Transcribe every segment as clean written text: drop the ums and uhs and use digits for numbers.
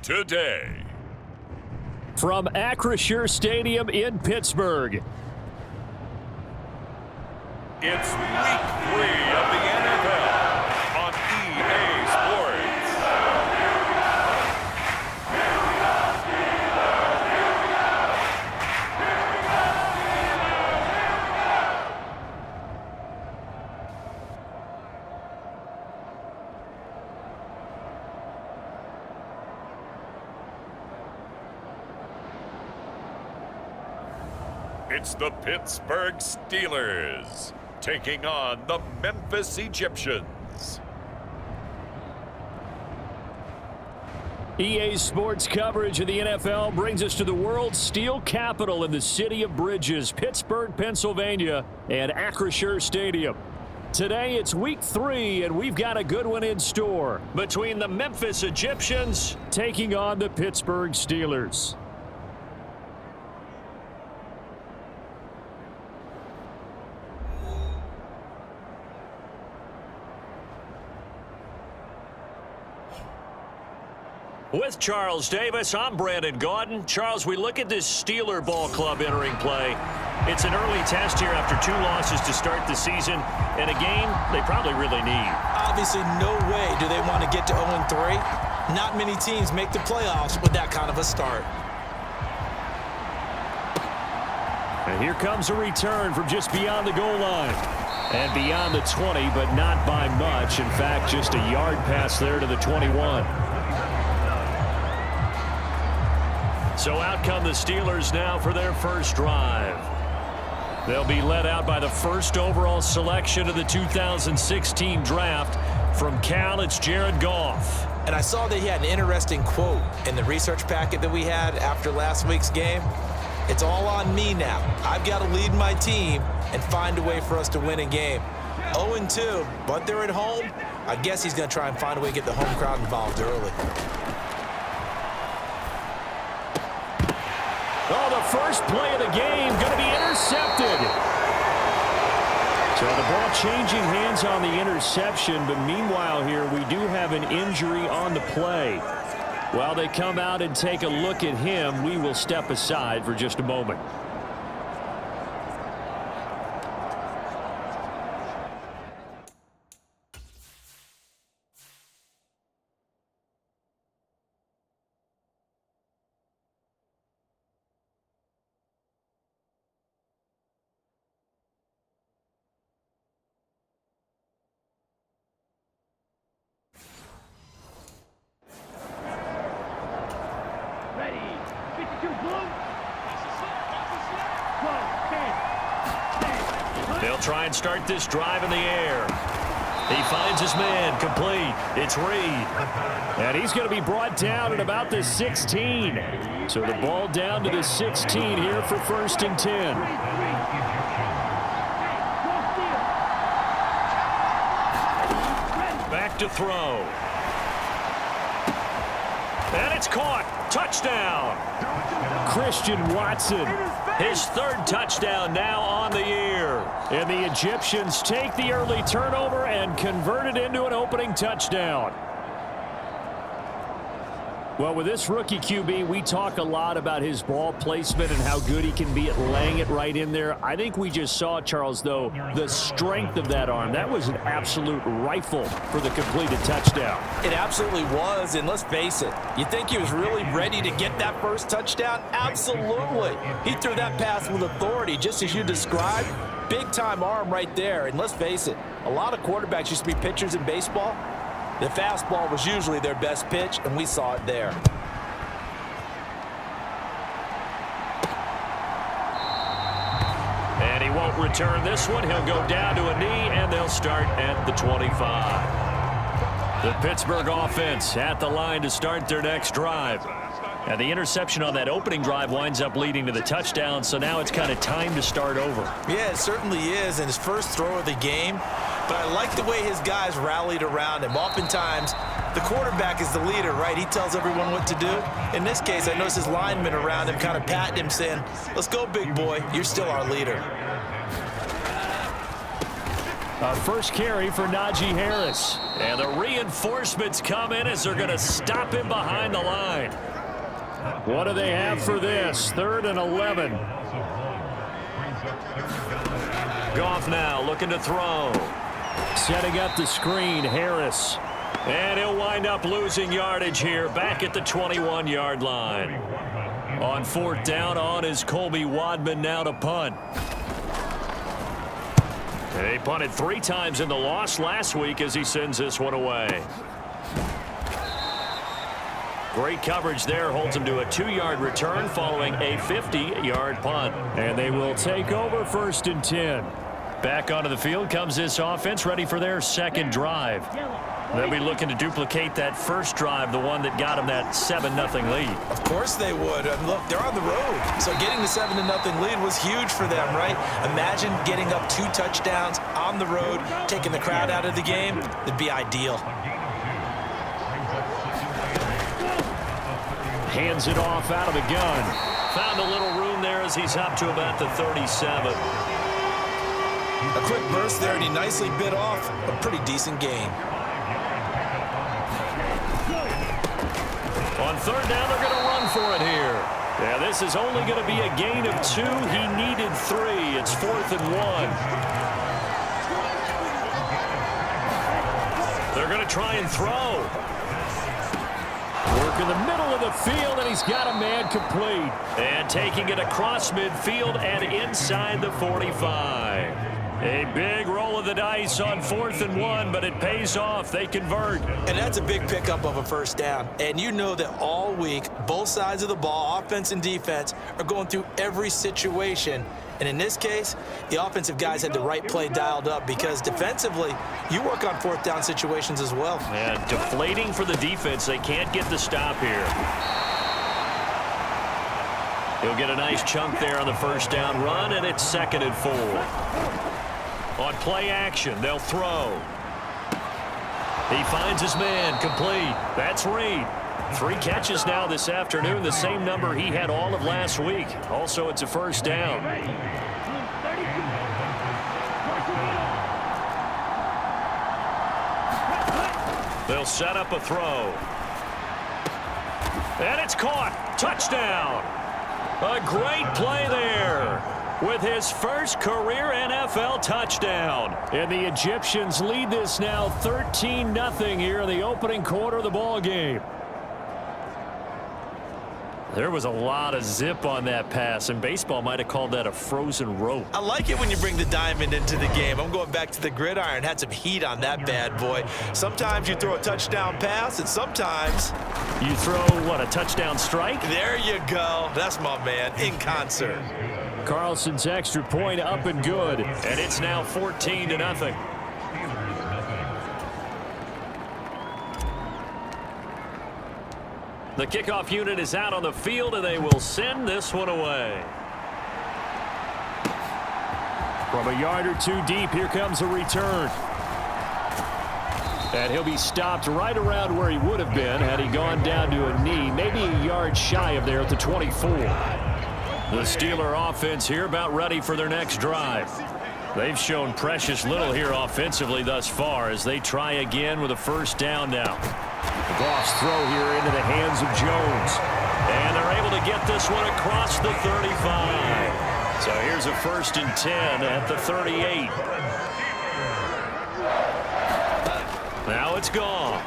today. From Acrisure Stadium in Pittsburgh. It's week 3 of the NFL on EA Sports. It's the Pittsburgh Steelers taking on the Memphis Egyptians. EA Sports coverage of the NFL brings us to the world's steel capital in the city of bridges, Pittsburgh, Pennsylvania, and Acrisure Stadium. Today it's week 3, and we've got a good one in store between the Memphis Egyptians taking on the Pittsburgh Steelers. With Charles Davis, I'm Brandon Gaudin. Charles, we look at this Steeler ball club entering play. It's an early test here after 2 losses to start the season, and a game they probably really need. Obviously, no way do they want to get to 0-3. Not many teams make the playoffs with that kind of a start. And here comes a return from just beyond the goal line. And beyond the 20, but not by much. In fact, just a yard pass there to the 21. So out come the Steelers now for their first drive. They'll be led out by the first overall selection of the 2016 draft. From Cal, it's Jared Goff. And I saw that he had an interesting quote in the research packet that we had after last week's game. It's all on me now. I've got to lead my team and find a way for us to win a game. 0-2, but they're at home. I guess he's going to try and find a way to get the home crowd involved early. Oh, the first play of the game going to be intercepted. So the ball changing hands on the interception, but meanwhile here we do have an injury on the play. While they come out and take a look at him, we will step aside for just a moment. They'll try and start this drive in the air. He finds his man, complete. It's Reed. And he's going to be brought down at about the 16. So the ball down to the 16 here for 1st and 10. Back to throw. And it's caught. Touchdown. Christian Watson. His 3rd touchdown now on the year. And the Egyptians take the early turnover and convert it into an opening touchdown. Well, with this rookie QB, we talk a lot about his ball placement and how good he can be at laying it right in there. I think we just saw, Charles, though, the strength of that arm. That was an absolute rifle for the completed touchdown. It absolutely was, and let's face it, you think he was really ready to get that first touchdown? Absolutely. He threw that pass with authority, just as you described. Big-time arm right there, and let's face it, a lot of quarterbacks used to be pitchers in baseball. The fastball was usually their best pitch, and we saw it there. And he won't return this one. He'll go down to a knee, and they'll start at the 25. The Pittsburgh offense at the line to start their next drive. And the interception on that opening drive winds up leading to the touchdown, so now it's kind of time to start over. Yeah, it certainly is, and his first throw of the game. But I like the way his guys rallied around him. Oftentimes, the quarterback is the leader, right? He tells everyone what to do. In this case, I noticed his linemen around him kind of patting him, saying, "Let's go, big boy. You're still our leader." A first carry for Najee Harris. And the reinforcements come in as they're going to stop him behind the line. What do they have for this? 3rd and 11. Goff now looking to throw. Setting up the screen, Harris. And he'll wind up losing yardage here back at the 21-yard line. On 4th down on is Colby Wadman now to punt. He punted 3 times in the loss last week as he sends this one away. Great coverage there, holds him to a 2-yard return following a 50-yard punt. And they will take over 1st and 10. Back onto the field comes this offense, ready for their second drive. They'll be looking to duplicate that first drive, the one that got them that 7-0 lead. Of course they would. And look, they're on the road. So getting the 7-0 lead was huge for them, right? Imagine getting up 2 touchdowns on the road, taking the crowd out of the game. It'd be ideal. Hands it off out of the gun. Found a little room there as he's up to about the 37. A quick burst there, and he nicely bit off a pretty decent gain. On 3rd down, they're going to run for it here. Yeah, this is only going to be a gain of 2. He needed 3. It's 4th and 1. They're going to try and throw. Work in the middle of the field, and he's got a man complete. And taking it across midfield and inside the 45. A big roll of the dice on 4th and 1, but it pays off. They convert. And that's a big pickup of a first down. And you know that all week, both sides of the ball, offense and defense, are going through every situation. And in this case, the offensive guys had the right play dialed up because defensively, you work on 4th down situations as well. And deflating for the defense. They can't get the stop here. He'll get a nice chunk there on the first down run, and it's 2nd and 4. On play action, they'll throw. He finds his man, complete. That's Reed. 3 catches now this afternoon, the same number he had all of last week. Also, it's a first down. They'll set up a throw. And it's caught. Touchdown. A great play there with his first career NFL touchdown. And the Egyptians lead this now 13-0 here in the opening quarter of the ball game. There was a lot of zip on that pass, and baseball might have called that a frozen rope. I like it when you bring the diamond into the game. I'm going back to the gridiron. Had some heat on that bad boy. Sometimes you throw a touchdown pass, and sometimes you throw, what, a touchdown strike? There you go. That's my man, in concert. Carlson's extra point up and good, and it's now 14-0. The kickoff unit is out on the field, and they will send this one away. From a yard or 2 deep, here comes a return. And he'll be stopped right around where he would have been had he gone down to a knee, maybe a yard shy of there at the 24. The Steeler offense here about ready for their next drive. They've shown precious little here offensively thus far as they try again with a first down now. Goff's throw here into the hands of Jones. And they're able to get this one across the 35. So here's a 1st and 10 at the 38. Now it's Goff.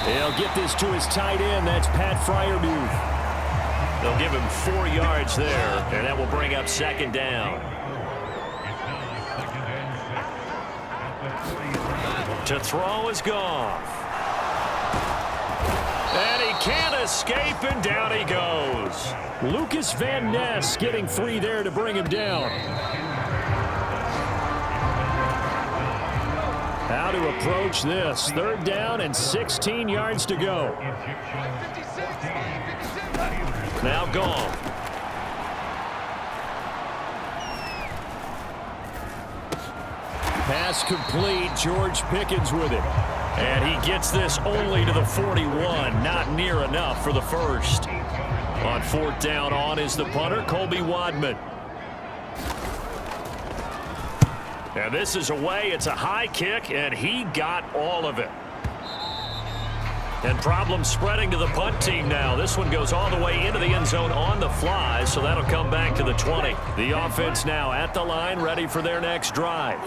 He'll get this to his tight end. That's Pat Fryermuth. They'll give him 4 yards there, and that will bring up 2nd down. To throw is Goff. And he can't escape, and down he goes. Lucas Van Ness getting 3 there to bring him down. How to approach this. 3rd down and 16 yards to go. Now Goff. Pass complete. George Pickens with it. And he gets this only to the 41. Not near enough for the first. On 4th down on is the punter, Colby Wadman. And this is away. It's a high kick, and he got all of it. And problems spreading to the punt team now. This one goes all the way into the end zone on the fly, so that'll come back to the 20. The offense now at the line, ready for their next drive.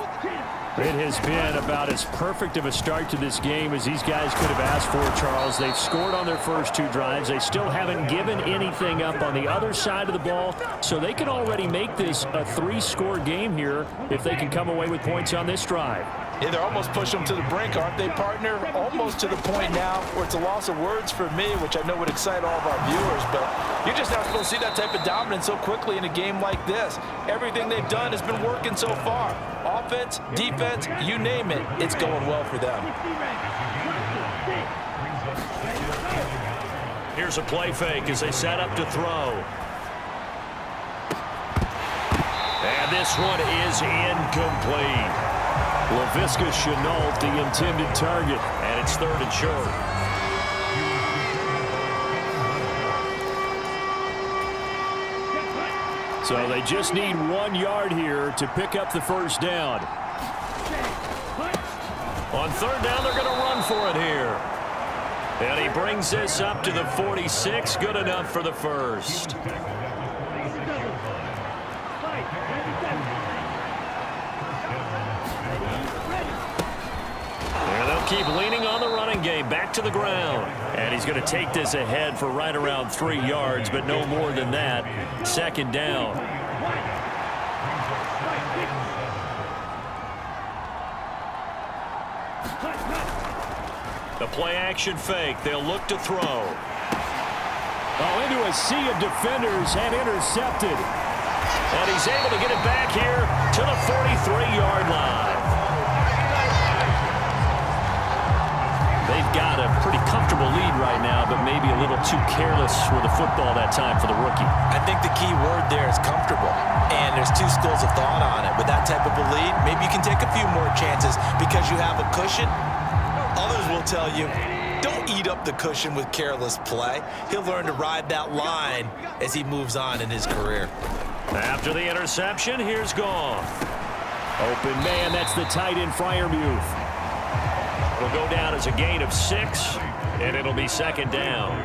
It has been about as perfect of a start to this game as these guys could have asked for, Charles. They've scored on their first 2 drives. They still haven't given anything up on the other side of the ball, so they can already make this a 3-score game here if they can come away with points on this drive. Yeah, they're almost pushing them to the brink, aren't they, partner? Almost to the point now where it's a loss of words for me, which I know would excite all of our viewers, but you're just not supposed to see that type of dominance so quickly in a game like this. Everything they've done has been working so far. Offense, defense, you name it, it's going well for them. Here's a play fake as they set up to throw. And this one is incomplete. LaVisca Chenault, the intended target, and it's 3rd and short. So they just need 1 yard here to pick up the first down. On 3rd down, they're going to run for it here. And he brings this up to the 46. Good enough for the first. Keep leaning on the running game, back to the ground. And he's going to take this ahead for right around 3 yards, but no more than that. 2nd down. The play-action fake. They'll look to throw. Oh, into a sea of defenders and intercepted. And he's able to get it back here to the 43-yard line. They've got a pretty comfortable lead right now, but maybe a little too careless with the football that time for the rookie. I think the key word there is comfortable, and there's 2 schools of thought on it. With that type of a lead, maybe you can take a few more chances because you have a cushion. Others will tell you, don't eat up the cushion with careless play. He'll learn to ride that line as he moves on in his career. After the interception, here's Goff. Open man, that's the tight end Freiermuth. Will go down as a gain of 6, and it'll be 2nd down.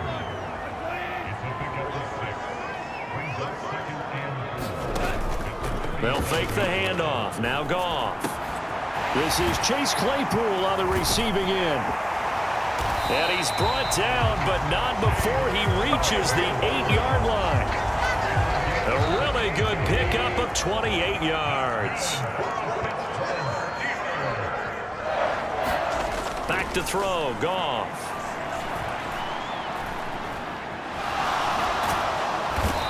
They'll fake the handoff. Now Goff. This is Chase Claypool on the receiving end. And he's brought down, but not before he reaches the 8-yard line. A really good pickup of 28 yards. Back to throw, Goff.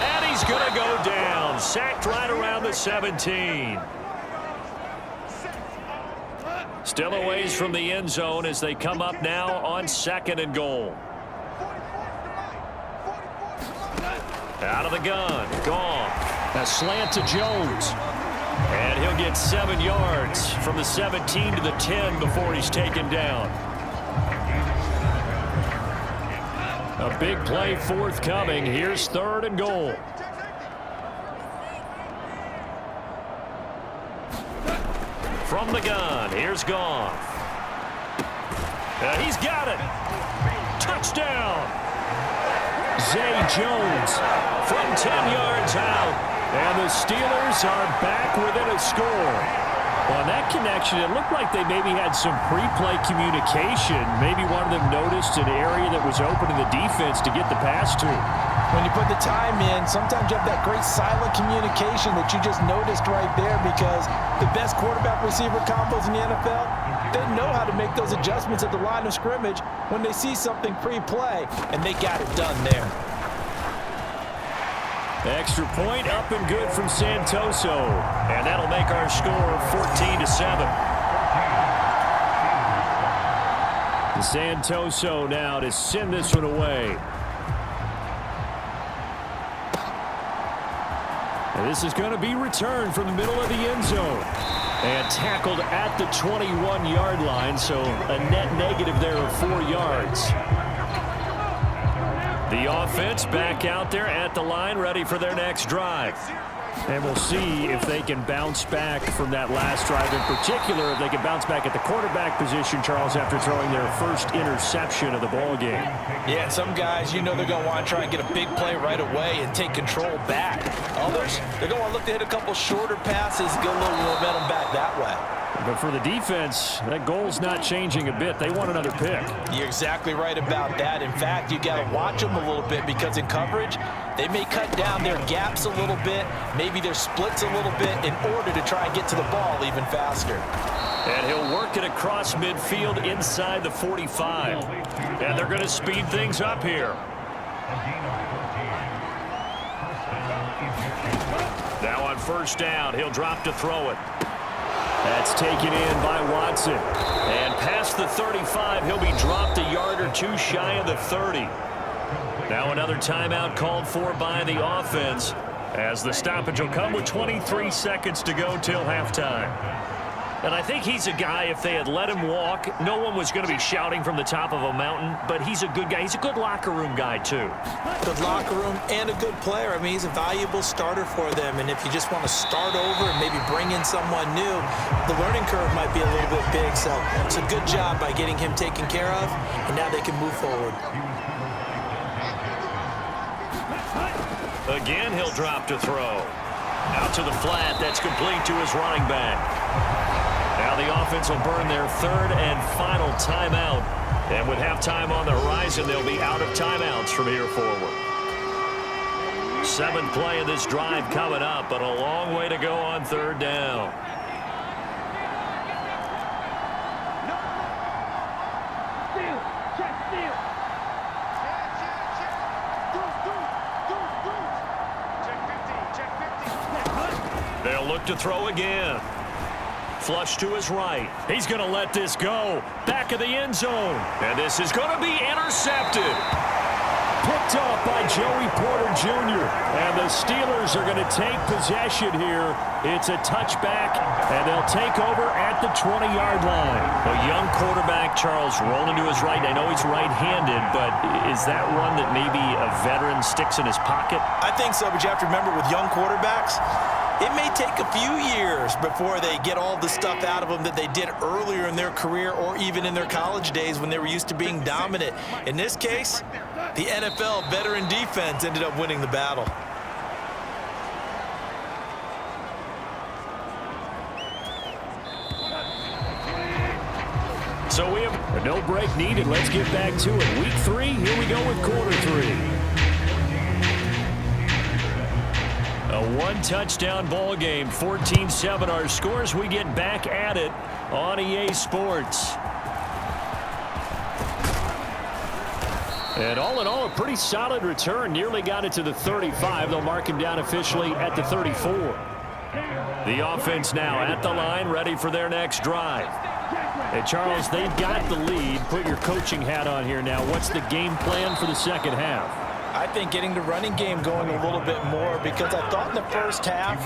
And he's going to go down. Sacked right around the 17. Still a ways from the end zone as they come up now on 2nd and goal. Out of the gun, Goff. A slant to Jones. And he'll get 7 yards from the 17 to the 10 before he's taken down. A big play forthcoming. Here's 3rd and goal. From the gun, here's Goff. He's got it. Touchdown. Zay Jones from 10 yards out. And the Steelers are back within a score. On that connection, it looked like they maybe had some pre-play communication. Maybe one of them noticed an area that was open in the defense to get the pass to. When you put the time in, sometimes you have that great silent communication that you just noticed right there, because the best quarterback-receiver combos in the NFL, they know how to make those adjustments at the line of scrimmage when they see something pre-play, and they got it done there. Extra point up and good from Santoso. And that'll make our score 14-7. Santoso now to send this one away. And this is going to be returned from the middle of the end zone. And tackled at the 21-yard line, so a net negative there of 4 yards. The offense back out there at the line, ready for their next drive. And we'll see if they can bounce back from that last drive. In particular, if they can bounce back at the quarterback position, Charles, after throwing their first interception of the ball game. Yeah, and some guys, you know they're going to want to try and get a big play right away and take control back. Others, they're going to look to hit a couple shorter passes, get a little momentum back that way. But for the defense, that goal's not changing a bit. They want another pick. You're exactly right about that. In fact, you got to watch them a little bit because in coverage, they may cut down their gaps a little bit, maybe their splits a little bit in order to try and get to the ball even faster. And he'll work it across midfield inside the 45. And they're going to speed things up here. Now on first down, he'll drop to throw it. That's taken in by Watson. And past the 35, he'll be dropped a yard or two shy of the 30. Now another timeout called for by the offense, as the stoppage will come with 23 seconds to go till halftime. And I think he's a guy, if they had let him walk, no one was going to be shouting from the top of a mountain, but he's a good guy. He's a good locker room guy, too. Good locker room and a good player. I mean, he's a valuable starter for them, and if you just want to start over and maybe bring in someone new, the learning curve might be a little bit big, so it's a good job by getting him taken care of, and now they can move forward. Again, he'll drop to throw. Out to the flat. That's complete to his running back. Now the offense will burn their third and final timeout. And with halftime on the horizon, they'll be out of timeouts from here forward. Seventh play of this drive coming up, but a long way to go on third down. They'll look to throw again. Flush to his right. He's going to let this go. Back of the end zone. And this is going to be intercepted. Picked off by Joey Porter Jr. And the Steelers are going to take possession here. It's a touchback, and they'll take over at the 20-yard line. A young quarterback, Charles, rolling to his right. I know he's right-handed, but is that one that maybe a veteran sticks in his pocket? I think so, but you have to remember with young quarterbacks, it may take a few years before they get all the stuff out of them that they did earlier in their career or even in their college days when they were used to being dominant. In this case, the NFL veteran defense ended up winning the battle. So we have a no break needed. Let's get back to it. Week 3, here we go with quarter 3. A one-touchdown ball game, 14-7 our scores. We get back at it on EA Sports. And all in all, a pretty solid return. Nearly got it to the 35. They'll mark him down officially at the 34. The offense now at the line, ready for their next drive. And Charles, they've got the lead. Put your coaching hat on here now. What's the game plan for the second half? I think getting the running game going a little bit more, because I thought in the first half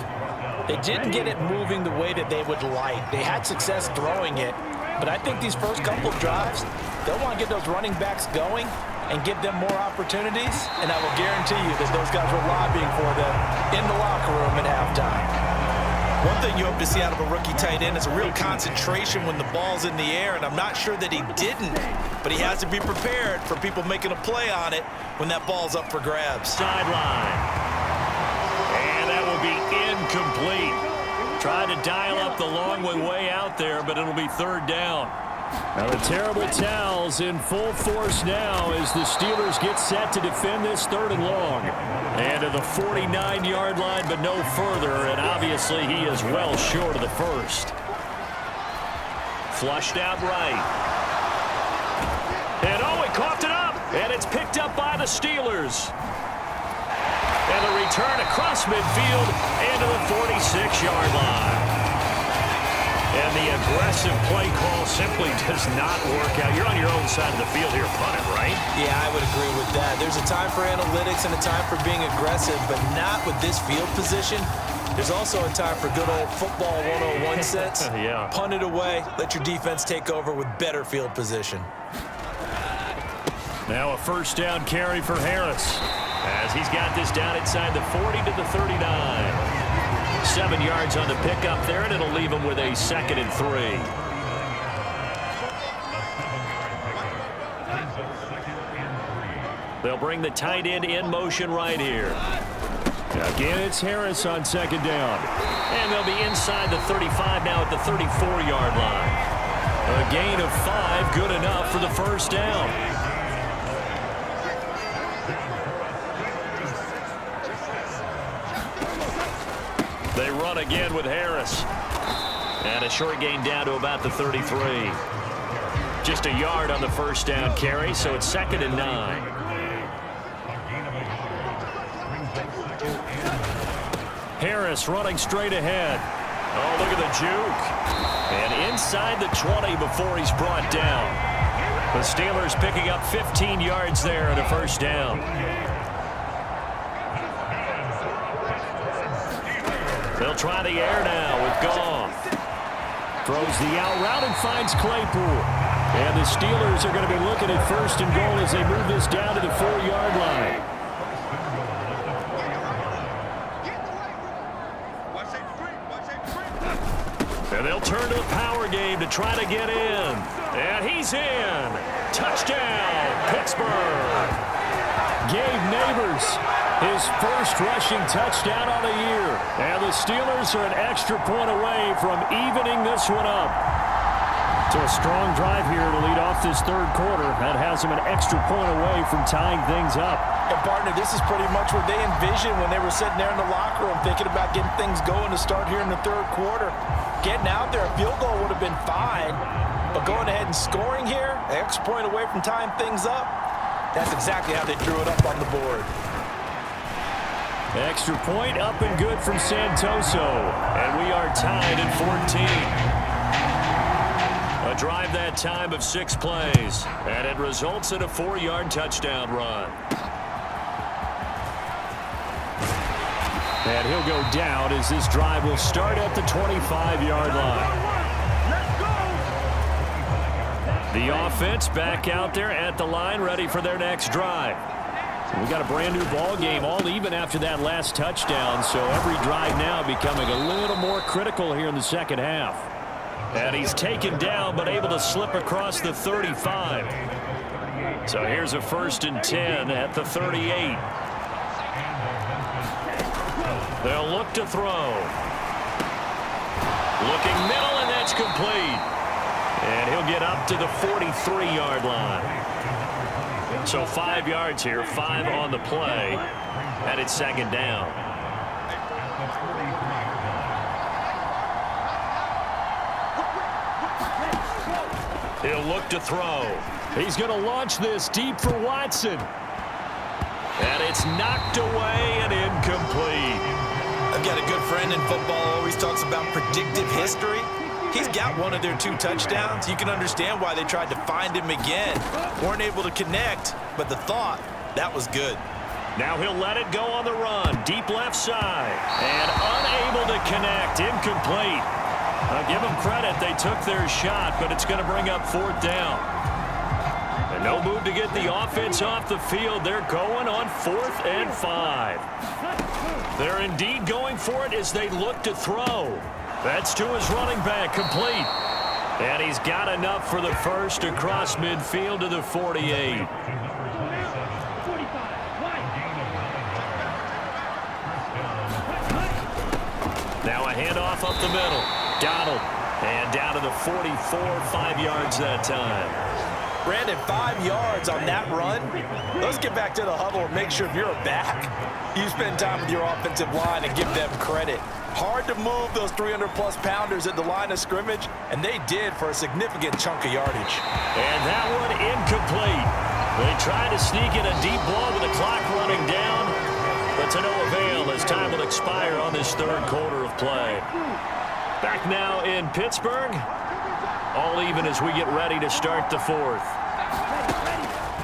they didn't get it moving the way that they would like. They had success throwing it, but I think these first couple of drives, they'll want to get those running backs going and give them more opportunities, and I will guarantee you that those guys were lobbying for them in the locker room at halftime. One thing you hope to see out of a rookie tight end is a real concentration when the ball's in the air, and I'm not sure that he didn't, but he has to be prepared for people making a play on it when that ball's up for grabs. Sideline. And that will be incomplete. Trying to dial up the long way out there, but it'll be third down. Now the terrible towels in full force now as the Steelers get set to defend this third and long. And to the 49-yard line, but no further, and obviously he is well short of the first. Flushed out right. And oh, he coughed it up, and it's picked up by the Steelers. And the return across midfield into the 46-yard line. And the aggressive play call simply does not work out. You're on your own side of the field here, punt it, right? Yeah, I would agree with that. There's a time for analytics and a time for being aggressive, but not with this field position. There's also a time for good old football 101 sets. Yeah. Punt it away. Let your defense take over with better field position. Now a first down carry for Harris. As as he's got this down inside the 40 to the 39. 7 yards on the pickup there, and it'll leave him with a 2nd and 3. They'll bring the tight end in motion right here. Again, it's Harris on 2nd down. And they'll be inside the 35 now at the 34-yard line. A gain of 5, good enough for the first down. They run again with Harris. And a short gain down to about the 33. Just a yard on the first down carry, so it's 2nd and 9. Harris running straight ahead. Oh, look at the juke. And inside the 20 before he's brought down. The Steelers picking up 15 yards there and a first down. They'll try the air now with Goff. Throws the out route and finds Claypool. And the Steelers are going to be looking at 1st and goal as they move this down to the 4-yard line. And they'll turn to a power game to try to get in. And he's in. Touchdown, Pittsburgh. Gabe Neighbors, his first rushing touchdown on the year. And the Steelers are an extra point away from evening this one up. So a strong drive here to lead off this 3rd quarter. That has them an extra point away from tying things up. And partner, this is pretty much what they envisioned when they were sitting there in the locker room thinking about getting things going to start here in the 3rd quarter. Getting out there, a field goal would have been fine. But going ahead and scoring here, an extra point away from tying things up, that's exactly how they drew it up on the board. Extra point up and good from Santoso. And we are tied at 14. A drive that time of 6 plays. And it results in a 4-yard touchdown run. And he'll go down as this drive will start at the 25-yard line. The offense back out there at the line, ready for their next drive. We got a brand new ball game, all even after that last touchdown, so every drive now becoming a little more critical here in the second half. And he's taken down, but able to slip across the 35. So here's a 1st and 10 at the 38. They'll look to throw. Looking middle, and that's complete. And he'll get up to the 43-yard line. So 5 yards here, 5 on the play, and it's 2nd down. He'll look to throw. He's going to launch this deep for Watson. And it's knocked away and incomplete. I've got a good friend in football, always talks about predictive history. He's got one of their 2 touchdowns. You can understand why they tried to find him again. Weren't able to connect, but the thought, that was good. Now he'll let it go on the run. Deep left side. And unable to connect. Incomplete. I'll give them credit. They took their shot, but it's going to bring up 4th down. And no move to get the offense off the field. They're going on 4th and 5. They're indeed going for it as they look to throw. That's to his running back, complete. And he's got enough for the first across midfield to the 48. Now a handoff up the middle. Donald. And down to the 44, 5 yards that time. Brandon, 5 yards on that run. Let's get back to the huddle and make sure if you're a back, you spend time with your offensive line and give them credit. Hard to move those 300-plus pounders at the line of scrimmage, and they did for a significant chunk of yardage. And that one incomplete. They tried to sneak in a deep ball with the clock running down, but to no avail as time will expire on this 3rd quarter of play. Back now in Pittsburgh. All even as we get ready to start the 4th.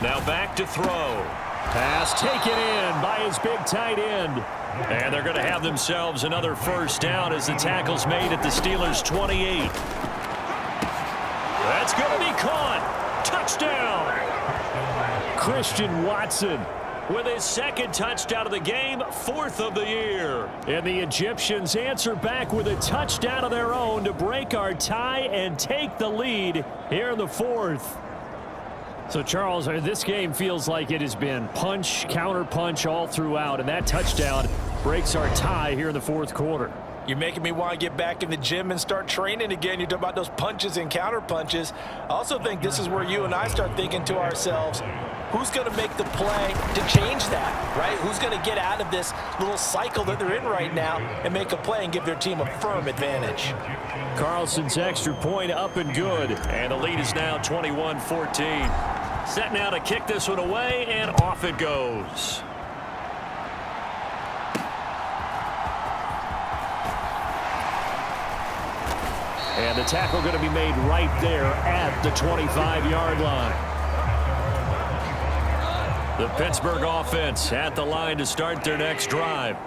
Now back to throw. Pass taken in by his big tight end. And they're going to have themselves another first down as the tackle's made at the Steelers' 28. That's going to be caught. Touchdown. Christian Watson. with his second touchdown of the game, 4th of the year. And the Egyptians answer back with a touchdown of their own to break our tie and take the lead here in the 4th. So, Charles, this game feels like it has been punch, counter-punch all throughout, and that touchdown breaks our tie here in the 4th quarter. You're making me want to get back in the gym and start training again. You're talking about those punches and counter punches. I also think this is where you and I start thinking to ourselves, who's going to make the play to change that, right? Who's going to get out of this little cycle that they're in right now and make a play and give their team a firm advantage? Carlson's extra point up and good, and the lead is now 21-14. Set now to kick this one away, and off it goes. And the tackle going to be made right there at the 25-yard line. The Pittsburgh offense at the line to start their next drive.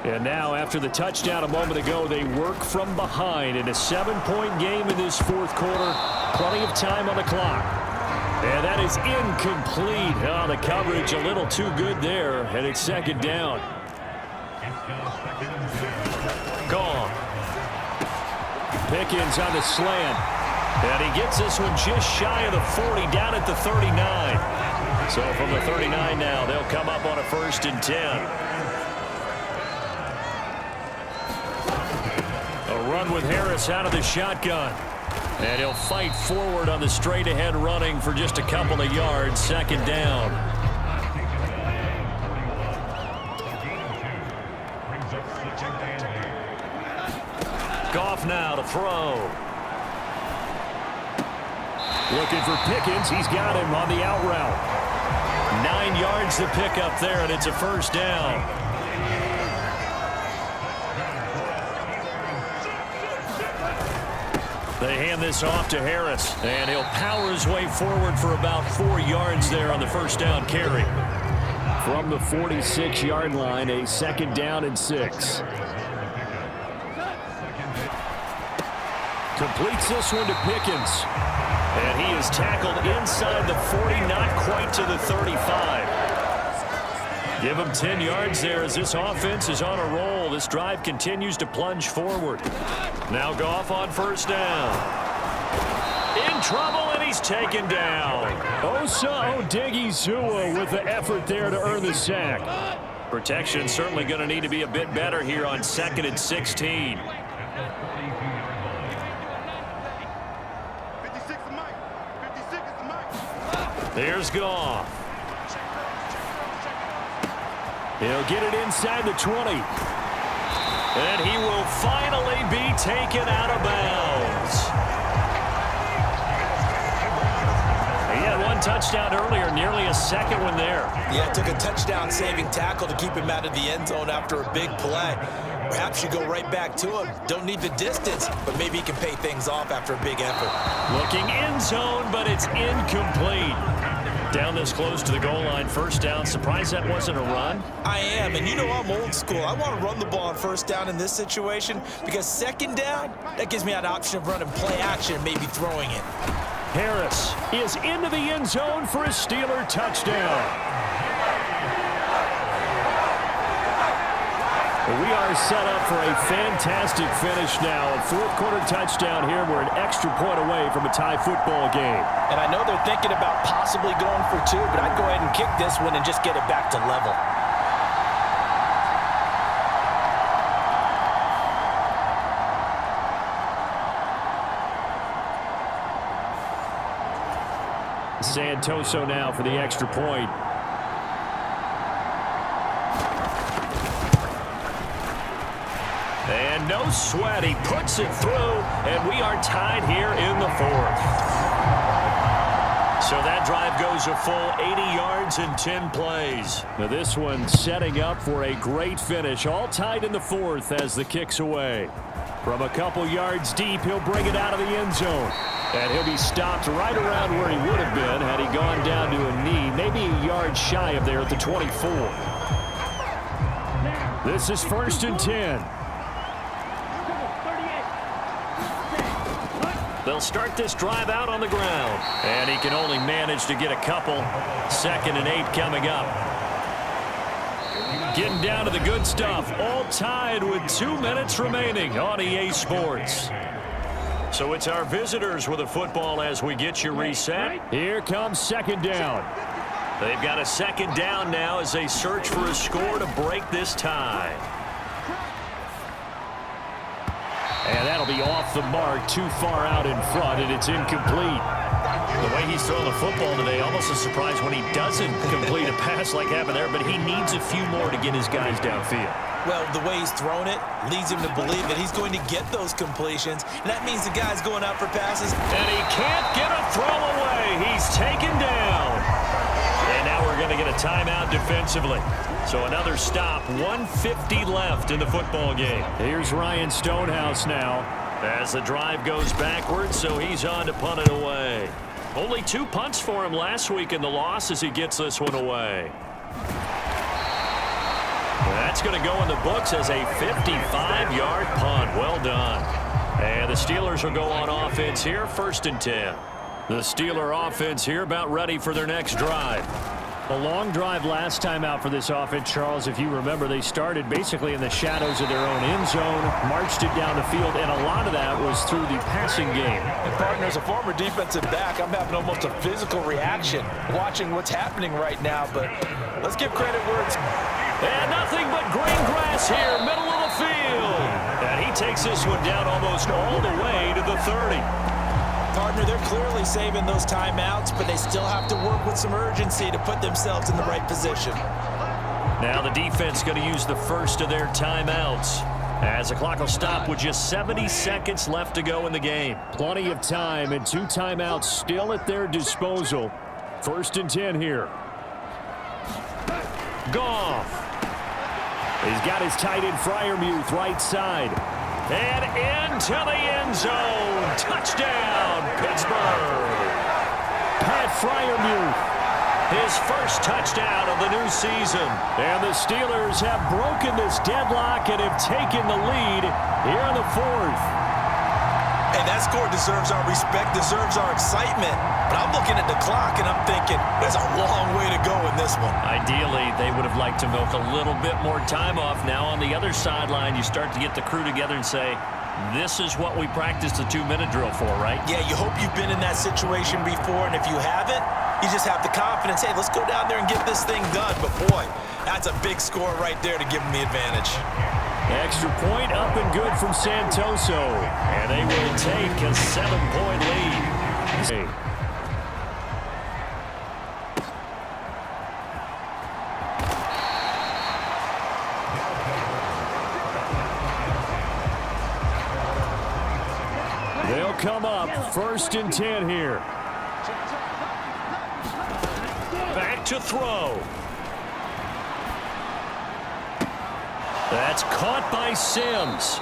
And now, after the touchdown a moment ago, they work from behind in a 7-point game in this 4th quarter. Plenty of time on the clock. And that is incomplete. Oh, the coverage a little too good there, and it's 2nd down. Gone. Pickens on the slant. And he gets this one just shy of the 40, down at the 39. So from the 39 now, they'll come up on a 1st and 10. A run with Harris out of the shotgun. And he'll fight forward on the straight-ahead running for just a couple of yards. 2nd down. Goff now to throw. Looking for Pickens. He's got him on the out route. 9 yards to pick up there, and it's a 1st down. They hand this off to Harris, and he'll power his way forward for about 4 yards there on the 1st down carry. From the 46-yard line, a 2nd down and 6. Completes this one to Pickens. And he is tackled inside the 40, not quite to the 35. Give him 10 yards there as this offense is on a roll. This drive continues to plunge forward. Now Goff on 1st down. In trouble, and he's taken down. Osa Odigizua with the effort there to earn the sack. Protection certainly going to need to be a bit better here on 2nd and 16. There's Goff. He'll get it inside the 20. And he will finally be taken out of bounds. He had one touchdown earlier, nearly a 2nd one there. Yeah, it took a touchdown-saving tackle to keep him out of the end zone after a big play. Perhaps you go right back to him. Don't need the distance, but maybe he can pay things off after a big effort. Looking end zone, but it's incomplete. Down this close to the goal line, 1st down. Surprised that wasn't a run? I am, and you know I'm old school. I want to run the ball on 1st down in this situation because 2nd down, that gives me an option of running play action and maybe throwing it. Harris is into the end zone for a Steeler touchdown. We are set up for a fantastic finish now. A 4th quarter touchdown here. We're an extra point away from a tie football game. And I know they're thinking about possibly going for 2, but I'd go ahead and kick this one and just get it back to level. Santoso now for the extra point. And no sweat, he puts it through, and we are tied here in the 4th. So that drive goes a full 80 yards in 10 plays. Now this one setting up for a great finish, all tied in the 4th as the kick's away. From a couple yards deep, he'll bring it out of the end zone. And he'll be stopped right around where he would have been had he gone down to a knee, maybe a yard shy of there at the 24. This is 1st and 10. They'll start this drive out on the ground. And he can only manage to get a couple. 2nd and 8 coming up. Getting down to the good stuff. All tied with 2 minutes remaining on EA Sports. So it's our visitors with the football as we get you reset. Here comes second down. They've got a second down now as they search for a score to break this tie. And that'll be off the mark, too far out in front, and it's incomplete. The way he's throwing the football today, almost a surprise when he doesn't complete a pass like happened there, but he needs a few more to get his guys downfield. Well, the way he's thrown it leads him to believe that he's going to get those completions, and that means the guy's going out for passes. And he can't get a throw away. He's taken down. And now we're going to get a timeout defensively. So another stop, 1:50 left in the football game. Here's Ryan Stonehouse now as the drive goes backwards, so he's on to punt it away. Only 2 punts for him last week in the loss as he gets this one away. That's going to go in the books as a 55-yard punt. Well done. And the Steelers will go on offense here, 1st and 10. The Steeler offense here about ready for their next drive. A long drive last time out for this offense, Charles. If you remember, they started basically in the shadows of their own end zone, marched it down the field, and a lot of that was through the passing game. And partner, as a former defensive back, I'm having almost a physical reaction watching what's happening right now, but let's give credit where it's... And nothing but green grass here, middle of the field. And he takes this one down almost all the way to the 30. Partner, they're clearly saving those timeouts, but they still have to work with some urgency to put themselves in the right position. Now the defense going to use the first of their timeouts as the clock will stop with just 70 seconds left to go in the game. Plenty of time and 2 timeouts still at their disposal. 1st and 10 here. Goff. He's got his tight end Freiermuth right side. And into the end zone. Touchdown, Pittsburgh. Pat Freiermuth, his first touchdown of the new season. And the Steelers have broken this deadlock and have taken the lead here in the 4th. Hey, that score deserves our respect, deserves our excitement. But I'm looking at the clock, and I'm thinking, there's a long way to go in this one. Ideally, they would have liked to milk a little bit more time off. Now on the other sideline, you start to get the crew together and say, this is what we practiced the 2-minute drill for, right? Yeah, you hope you've been in that situation before, and if you haven't, you just have the confidence, hey, let's go down there and get this thing done. But, boy, that's a big score right there to give them the advantage. Extra point up and good from Santoso. And they will take a 7-point lead. They'll come up 1st and 10 here. Back to throw. That's caught by Sims.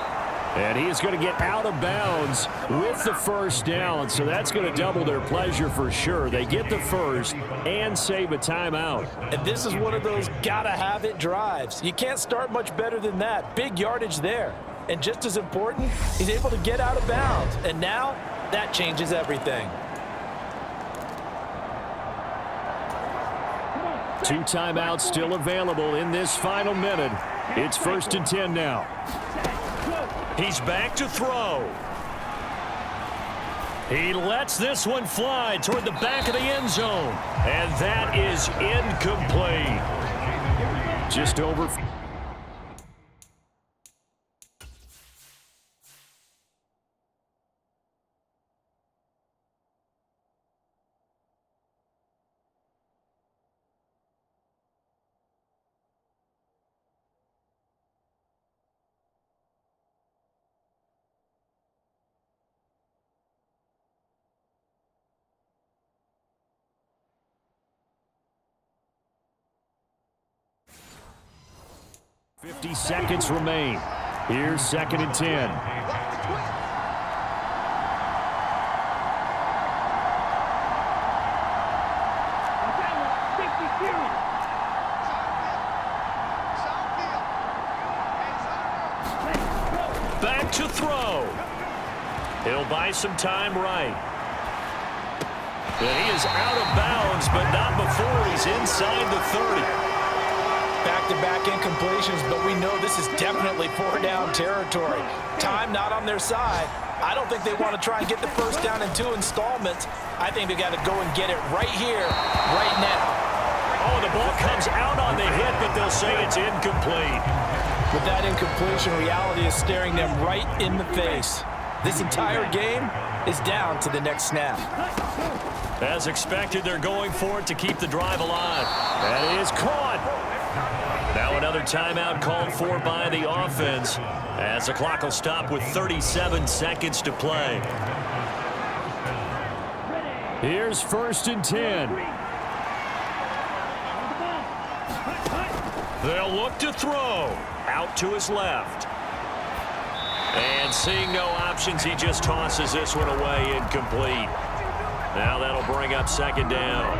And he's going to get out of bounds with the first down. So that's going to double their pleasure for sure. They get the first and save a timeout. And this is one of those gotta-have-it drives. You can't start much better than that. Big yardage there. And just as important, he's able to get out of bounds. And now that changes everything. 2 timeouts still available in this final minute. It's 1st and 10 now. He's back to throw. He lets this one fly toward the back of the end zone. And that is incomplete. Just over. .50 seconds remain. Here's 2nd and 10. Back to throw. He'll buy some time right. And he is out of bounds, but not before he's inside the 30. Back-to-back incompletions, but we know this is definitely four-down territory. Time not on their side. I don't think they want to try and get the first down in 2 installments. I think they got to go and get it right here, right now. Oh, the ball comes out on the hit, but they'll say it's incomplete. With that incompletion, reality is staring them right in the face. This entire game is down to the next snap. As expected, they're going for it to keep the drive alive. That is caught. Now another timeout called for by the offense, as the clock will stop with 37 seconds to play. Here's 1st and 10. They'll look to throw. Out to his left. And seeing no options, he just tosses this one away, incomplete. Now that'll bring up 2nd down.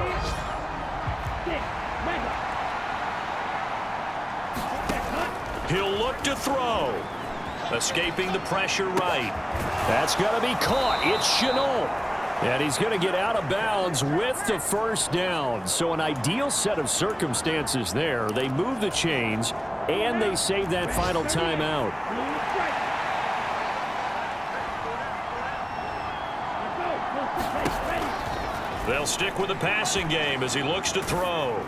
He'll look to throw. Escaping the pressure right. That's going to be caught. It's Chenault. And he's going to get out of bounds with the 1st down. So an ideal set of circumstances there. They move the chains, and they save that final timeout. They'll stick with the passing game as he looks to throw.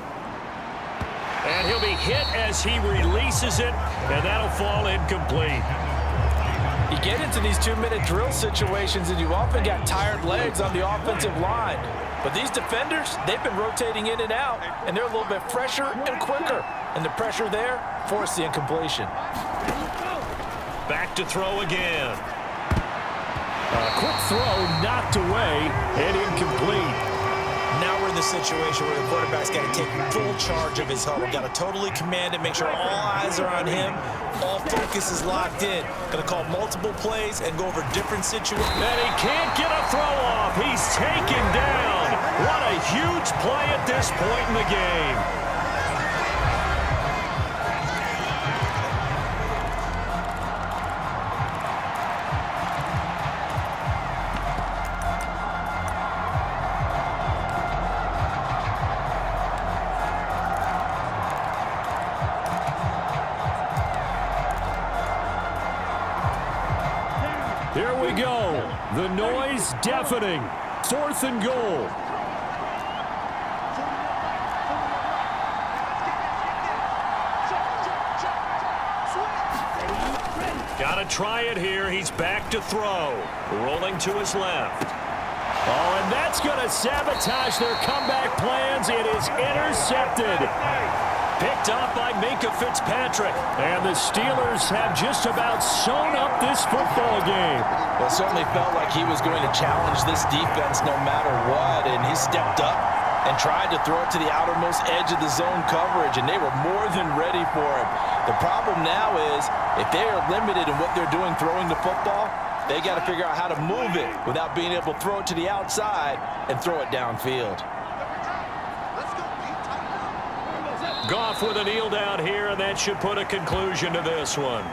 And he'll be hit as he releases it, and that'll fall incomplete. You get into these 2-minute drill situations, and you often got tired legs on the offensive line. But these defenders, they've been rotating in and out, and they're a little bit fresher and quicker. And the pressure there forced the incompletion. Back to throw again. A quick throw knocked away and incomplete. Now we're in the situation where the quarterback's got to take full charge of his huddle. Got to totally command it, make sure all eyes are on him. All focus is locked in. Going to call multiple plays and go over different situations. And he can't get a throw off. He's taken down. What a huge play at this point in the game. Here we go. The noise deafening. 4th and goal. Got to try it here. He's back to throw. Rolling to his left. Oh, and that's going to sabotage their comeback plans. It is intercepted. Picked up by Minkah Fitzpatrick. And the Steelers have just about sewn up this football game. Well, it certainly felt like he was going to challenge this defense no matter what, and he stepped up and tried to throw it to the outermost edge of the zone coverage, and they were more than ready for him. The problem now is if they are limited in what they're doing throwing the football, they got to figure out how to move it without being able to throw it to the outside and throw it downfield. Goff with a kneel down here, and that should put a conclusion to this one.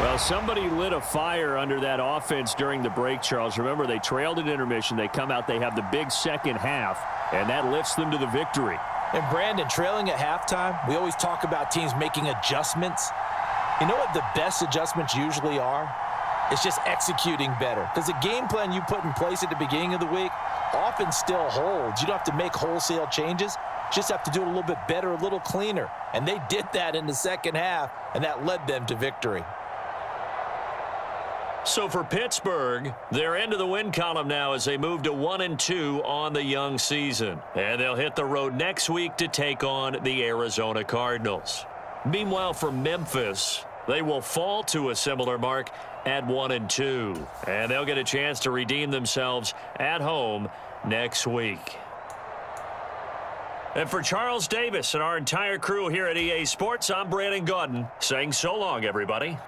Well, somebody lit a fire under that offense during the break, Charles. Remember, they trailed at intermission. They come out, they have the big second half, and that lifts them to the victory. And Brandon, trailing at halftime, we always talk about teams making adjustments. You know what the best adjustments usually are? It's just executing better. Because the game plan you put in place at the beginning of the week often still holds. You don't have to make wholesale changes. Just have to do it a little bit better, a little cleaner. And they did that in the second half, and that led them to victory. So for Pittsburgh, they're into the win column now as they move to 1-2 on the young season. And they'll hit the road next week to take on the Arizona Cardinals. Meanwhile, for Memphis, they will fall to a similar mark at 1-2. And they'll get a chance to redeem themselves at home next week. And for Charles Davis and our entire crew here at EA Sports, I'm Brandon Gaudin saying so long, everybody.